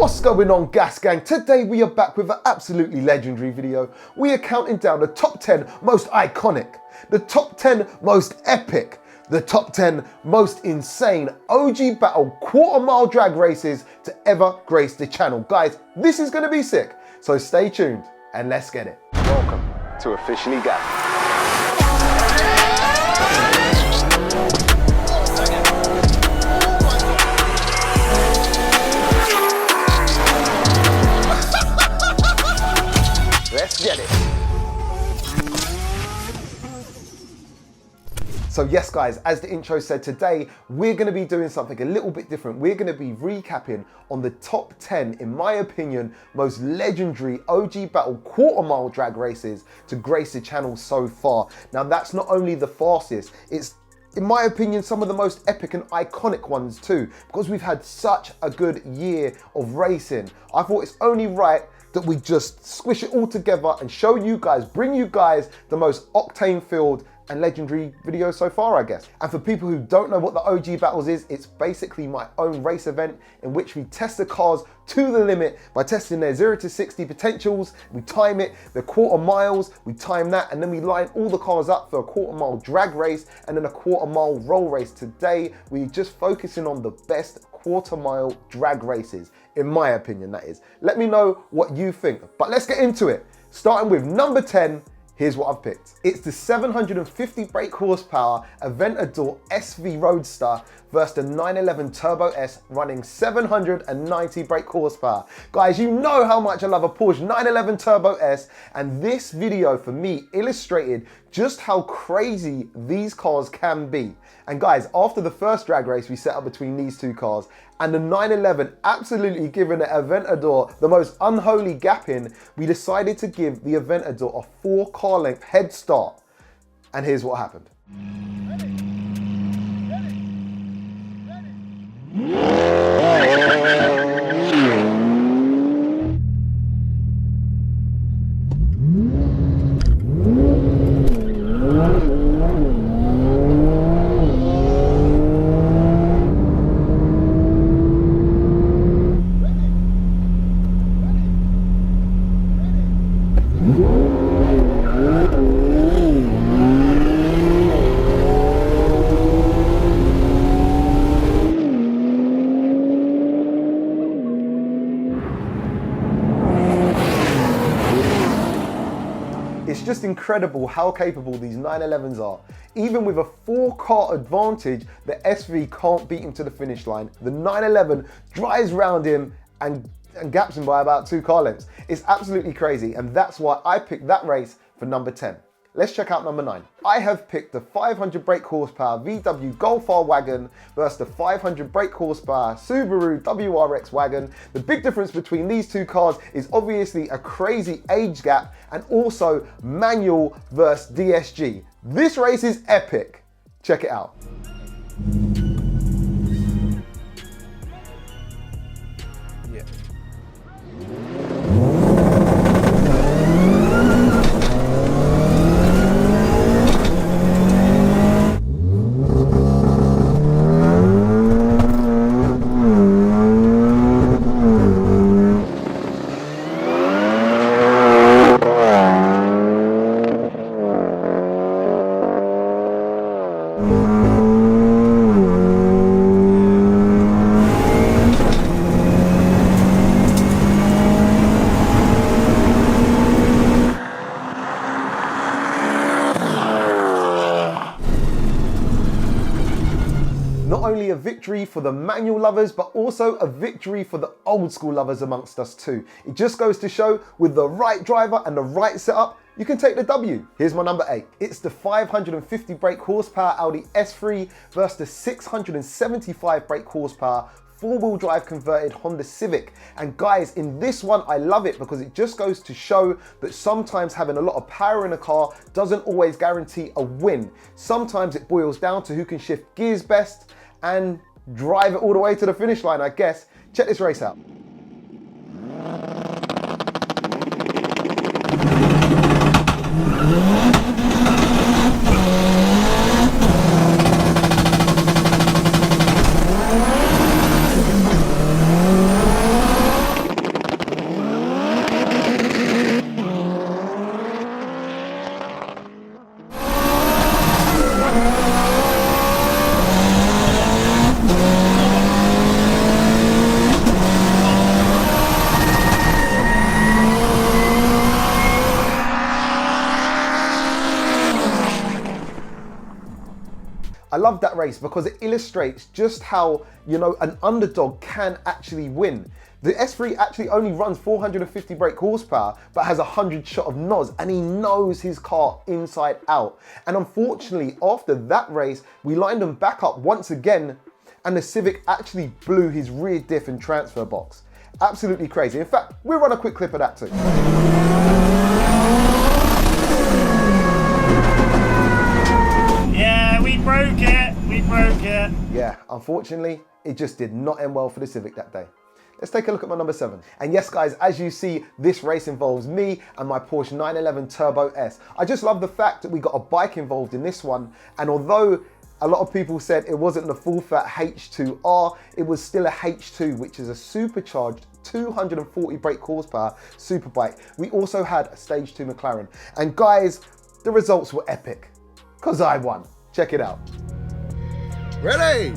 What's going on, Gas Gang? Today we are back with an absolutely legendary video. We are counting down the top 10 most iconic, the top 10 most epic, the top 10 most insane OG Battle quarter-mile drag races to ever grace the channel. Guys, this is going to be sick, so stay tuned and let's get it. Welcome to Officially Gas. Let's get it. So yes guys, as the intro said, today we're going to be doing something a little bit different. We're going to be recapping on the top 10, in my opinion, most legendary OG Battle quarter-mile drag races to grace the channel so far. Now that's not only the fastest, it's, in my opinion, some of the most epic and iconic ones too, because we've had such a good year of racing. I thought it's only right that we just squish it all together and show you guys, bring you guys the most octane-filled and legendary video so far, I guess. And for people who don't know what the OG Battles is, it's basically my own race event in which we test the cars to the limit by testing their 0 to 60 potentials. We time it, the quarter miles, we time that, and then we line all the cars up for a quarter-mile drag race and then a quarter-mile roll race. Today, we're just focusing on the best quarter-mile drag races, in my opinion, that is. Let me know what you think, but let's get into it. Starting with number 10, here's what I've picked. It's the 750 brake horsepower Aventador SV Roadster versus the 911 Turbo S running 790 brake horsepower. Guys, you know how much I love a Porsche 911 Turbo S, and this video for me illustrated just how crazy these cars can be. And guys, after the first drag race we set up between these two cars, and the 911 absolutely giving the Aventador the most unholy gap in, we decided to give the Aventador a 4-car length head start. And here's what happened. It's just incredible how capable these 911s are. Even with a 4-car advantage, the SV can't beat him to the finish line. The 911 drives round him and gaps him by about 2 car lengths. It's absolutely crazy, and that's why I picked that race for number 10. Let's check out number 9. I have picked the 500 brake horsepower VW Golf R wagon versus the 500 brake horsepower Subaru WRX wagon. The big difference between these two cars is obviously a crazy age gap and also manual versus DSG. This race is epic. Check it out. Not only a victory for the manual lovers, but also a victory for the old school lovers amongst us too. It just goes to show, with the right driver and the right setup, you can take the W. Here's my number 8. It's the 550 brake horsepower Audi S3 versus the 675 brake horsepower 4-wheel drive converted Honda Civic. And guys, in this one, I love it because it just goes to show that sometimes having a lot of power in a car doesn't always guarantee a win. Sometimes it boils down to who can shift gears best and drive it all the way to the finish line, I guess. Check this race out. love that race because it illustrates just how, you know, an underdog can actually win. The S3 actually only runs 450 brake horsepower, but has 100 shot of NOS, and he knows his car inside out. And unfortunately, after that race, we lined him back up once again, and the Civic actually blew his rear diff and transfer box. Absolutely crazy. In fact, we'll run a quick clip of that too. Yeah, we broke it. Yeah, unfortunately, it just did not end well for the Civic that day. Let's take a look at my number 7. And yes, guys, as you see, this race involves me and my Porsche 911 Turbo S. I just love the fact that we got a bike involved in this one. And although a lot of people said it wasn't the full fat H2R, it was still a H2, which is a supercharged 240 brake horsepower superbike. We also had a stage 2 McLaren. And guys, the results were epic, because I won. Check it out. Ready?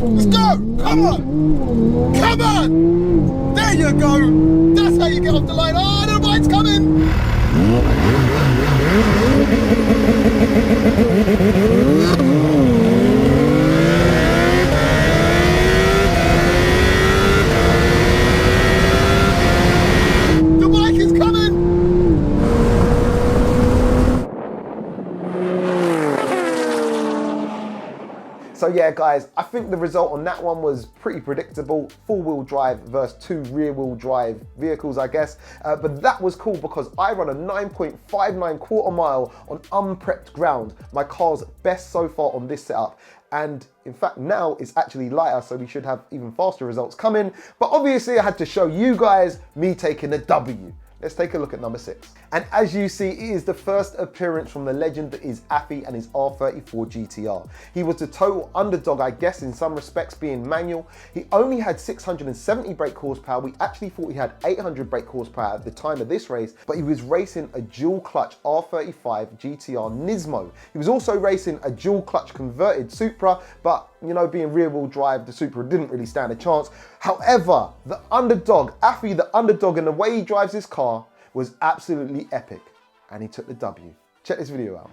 Let's go! Come on! Come on! There you go! That's how you get off the line. Oh, the bike's coming! The bike is coming! So yeah, guys, I think the result on that one was pretty predictable. 4-wheel drive versus 2 rear-wheel drive vehicles, I guess. But that was cool because I run a 9.59 quarter mile on unprepped ground. My car's best so far on this setup. And in fact, now it's actually lighter, so we should have even faster results coming. But obviously I had to show you guys me taking a W. Let's take a look at number 6. And as you see, it is the first appearance from the legend that is Afi and his R34 GTR. He was the total underdog, I guess, in some respects, being manual. He only had 670 brake horsepower. We actually thought he had 800 brake horsepower at the time of this race, but he was racing a dual clutch R35 GTR Nismo. He was also racing a dual clutch converted Supra, but you know, being rear wheel drive, the Supra didn't really stand a chance. However, the underdog, Afi, the underdog, and the way he drives his car was absolutely epic, and he took the W. Check this video out.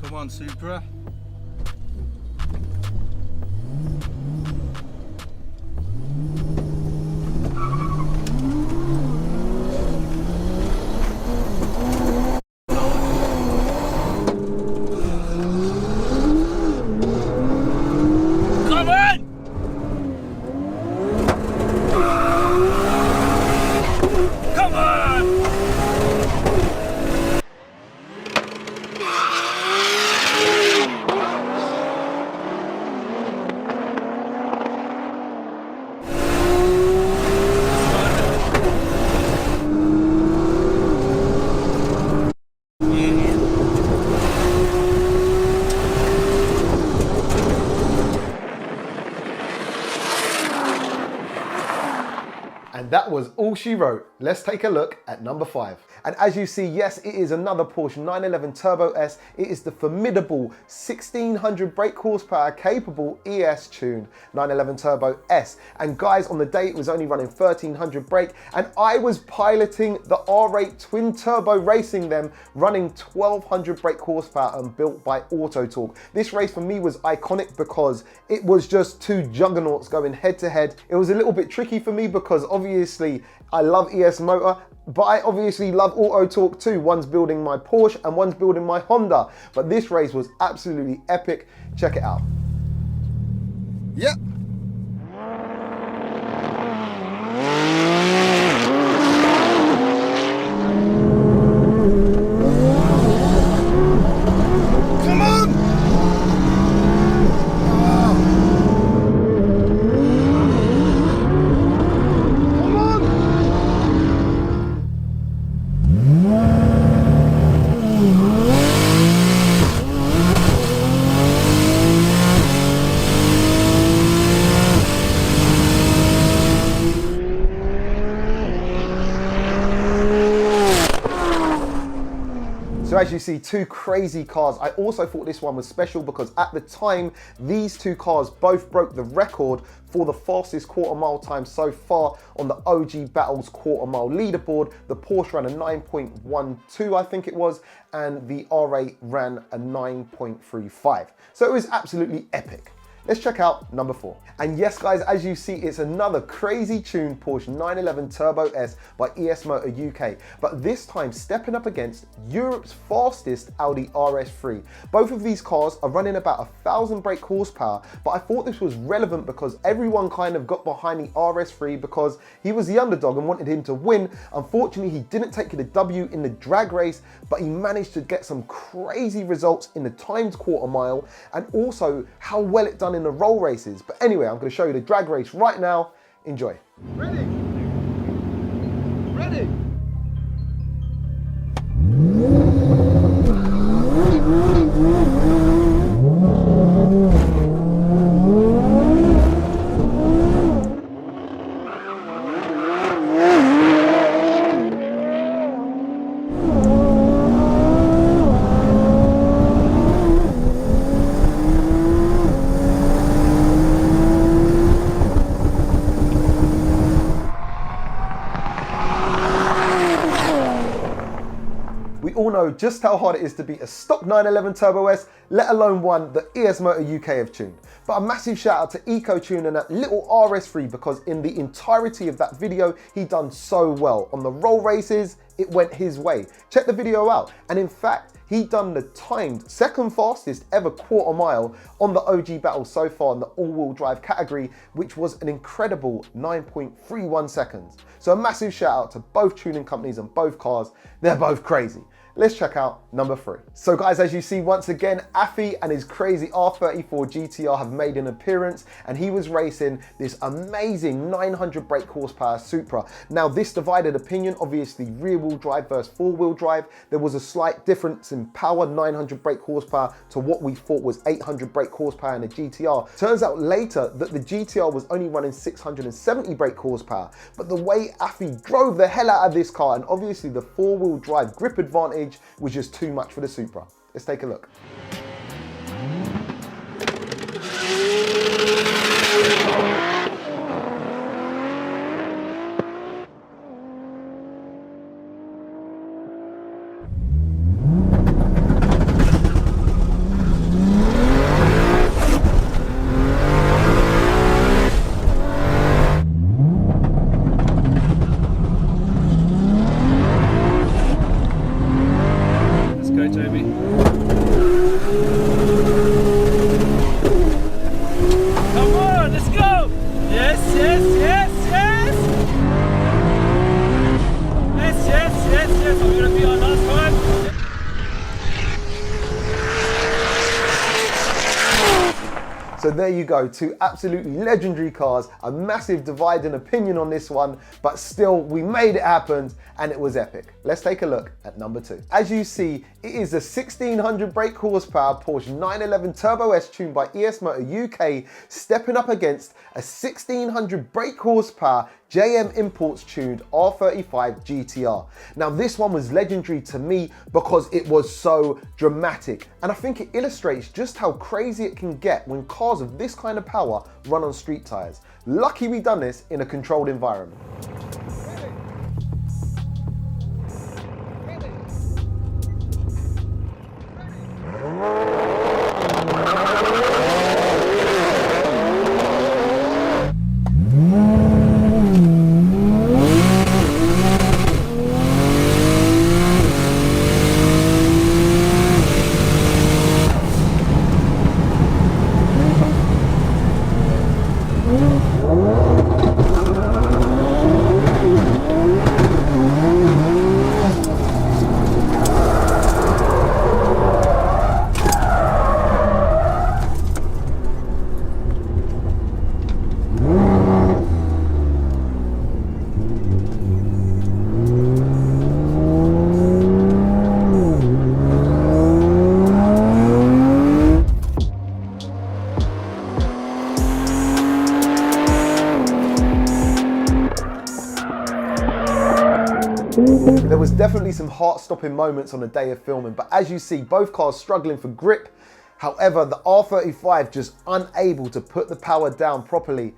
Come on, Supra. And that was all she wrote. Let's take a look at number 5. And as you see, yes, it is another Porsche 911 Turbo S. It is the formidable 1600 brake horsepower capable ES tuned 911 Turbo S. And guys, on the day it was only running 1300 brake, and I was piloting the R8 twin turbo, racing them, running 1200 brake horsepower and built by Auto Torque. This race for me was iconic because it was just two juggernauts going head to head. It was a little bit tricky for me because obviously I love ES Motor, but I obviously love Auto Torque too. One's building my Porsche and one's building my Honda. But this race was absolutely epic. Check it out. Yep. Come on! So as you see, two crazy cars. I also thought this one was special because at the time, these two cars both broke the record for the fastest quarter mile time so far on the OG Battles quarter mile leaderboard. The Porsche ran a 9.12, I think it was, and the R8 ran a 9.35. So it was absolutely epic. Let's check out number 4. And yes guys, as you see, it's another crazy tuned Porsche 911 Turbo S by ES Motor UK, but this time stepping up against Europe's fastest Audi RS3. Both of these cars are running about 1,000 brake horsepower, but I thought this was relevant because everyone kind of got behind the RS3 because he was the underdog and wanted him to win. Unfortunately, he didn't take the W in the drag race, but he managed to get some crazy results in the timed quarter mile and also how well it done in the roll races. But anyway, I'm going to show you the drag race right now. Enjoy. Ready? Ready? All know just how hard it is to beat a stock 911 Turbo S, let alone one that ES Motor UK have tuned. But a massive shout out to EcoTune and that little RS3 because in the entirety of that video, he done so well. On the roll races, it went his way. Check the video out. And in fact, he done the timed second fastest ever quarter mile on the OG Battle so far in the all-wheel drive category, which was an incredible 9.31 seconds. So a massive shout out to both tuning companies and both cars. They're both crazy. Let's check out number 3. So guys, as you see, once again, Afi and his crazy R34 GTR have made an appearance, and he was racing this amazing 900 brake horsepower Supra. Now this divided opinion, obviously rear wheel drive versus four wheel drive. There was a slight difference in power, 900 brake horsepower to what we thought was 800 brake horsepower in the GTR. Turns out later that the GTR was only running 670 brake horsepower, but the way Afi drove the hell out of this car, and obviously the four wheel drive grip advantage was just too much for the Supra. Let's take a look. So there you go, two absolutely legendary cars, a massive divide in opinion on this one, but still we made it happen and it was epic. Let's take a look at number 2. As you see, it is a 1600 brake horsepower Porsche 911 Turbo S tuned by ES Motor UK stepping up against a 1600 brake horsepower JM Imports tuned R35 GTR. Now this one was legendary to me because it was so dramatic, and I think it illustrates just how crazy it can get when cars of this kind of power run on street tires. Lucky we done this in a controlled environment. There was definitely some heart-stopping moments on the day of filming, but as you see, both cars struggling for grip. However, the R35 just unable to put the power down properly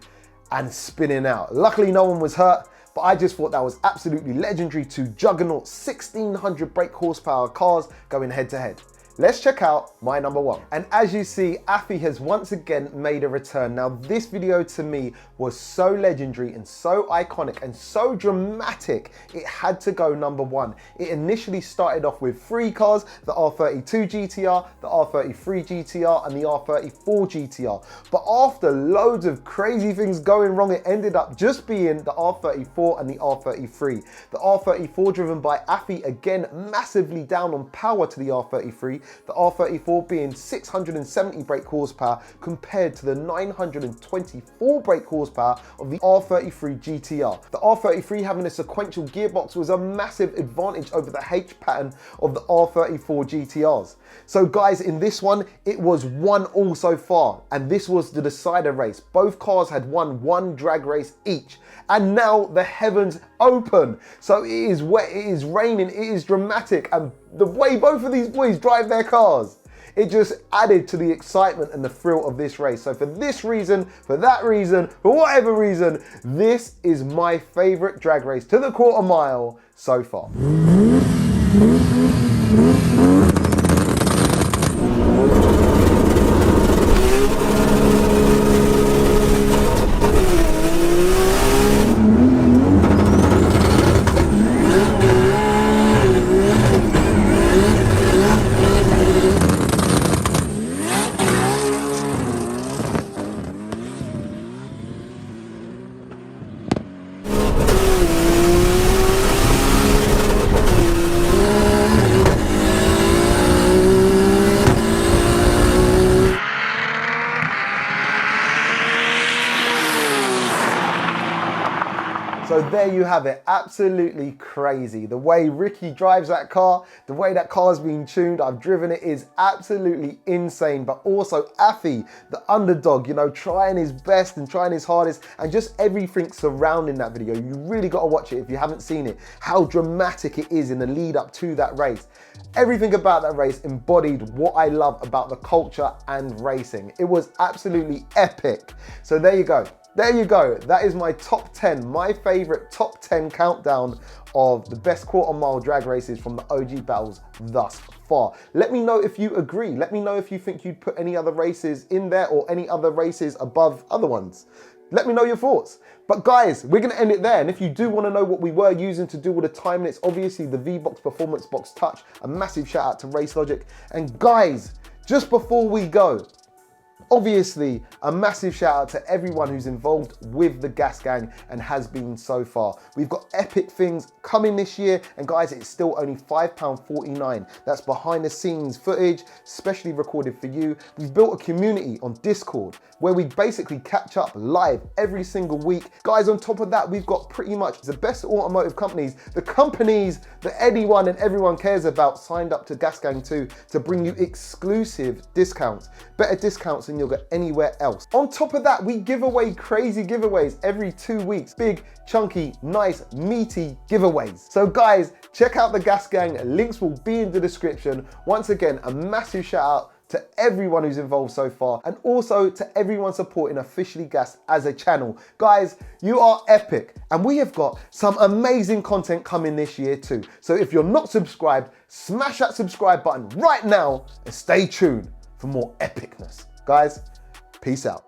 and spinning out. Luckily, no one was hurt, but I just thought that was absolutely legendary. Two juggernaut 1600 brake horsepower cars going head to head. Let's check out my number one. And as you see, Afi has once again made a return. Now, this video to me was so legendary and so iconic and so dramatic, it had to go number one. It initially started off with three cars, the R32 GTR, the R33 GTR, and the R34 GTR. But after loads of crazy things going wrong, it ended up just being the R34 and the R33. The R34 driven by Afi, again, massively down on power to the R33. The R34 being 670 brake horsepower compared to the 924 brake horsepower of the R33 GTR. The R33 having a sequential gearbox was a massive advantage over the H pattern of the R34 GTRs. So guys, in this one, it was 1-1 so far, and this was the decider race. Both cars had won one drag race each, and now the heavens open. So it is wet, it is raining, it is dramatic, and the way both of these boys drive their cars, it just added to the excitement and the thrill of this race. So for this reason, for that reason, for whatever reason, this is my favorite drag race to the quarter mile so far. So there you have it, absolutely crazy. The way Ricky drives that car, the way that car's being tuned, I've driven it, is absolutely insane. But also Afi, the underdog, you know, trying his best and trying his hardest, and just everything surrounding that video. You really got to watch it if you haven't seen it, how dramatic it is in the lead up to that race. Everything about that race embodied what I love about the culture and racing. It was absolutely epic. So there you go. There you go. That is my top 10, my favorite top 10 countdown of the best quarter mile drag races from the OG battles thus far. Let me know if you agree. Let me know if you think you'd put any other races in there or any other races above other ones. Let me know your thoughts. But guys, we're going to end it there. And if you do want to know what we were using to do all the timing, it's obviously the V-Box Performance Box Touch. A massive shout out to Race Logic. And guys, just before we go, obviously, a massive shout out to everyone who's involved with the Gas Gang and has been so far. We've got epic things coming this year, and guys, it's still only £5.49. That's behind the scenes footage, specially recorded for you. We've built a community on Discord where we basically catch up live every single week. Guys, on top of that, we've got pretty much the best automotive companies, the companies that anyone and everyone cares about, signed up to Gas Gang 2 to bring you exclusive discounts, better discounts than you'll get anywhere else. On top of that, we give away crazy giveaways every 2 weeks. Big, chunky, nice, meaty giveaways. So guys, check out the Gas Gang. Links will be in the description. Once again, a massive shout out to everyone who's involved so far, and also to everyone supporting Officially Gas as a channel. Guys, you are epic, and we have got some amazing content coming this year too. So if you're not subscribed, smash that subscribe button right now and stay tuned for more epicness. Guys, peace out.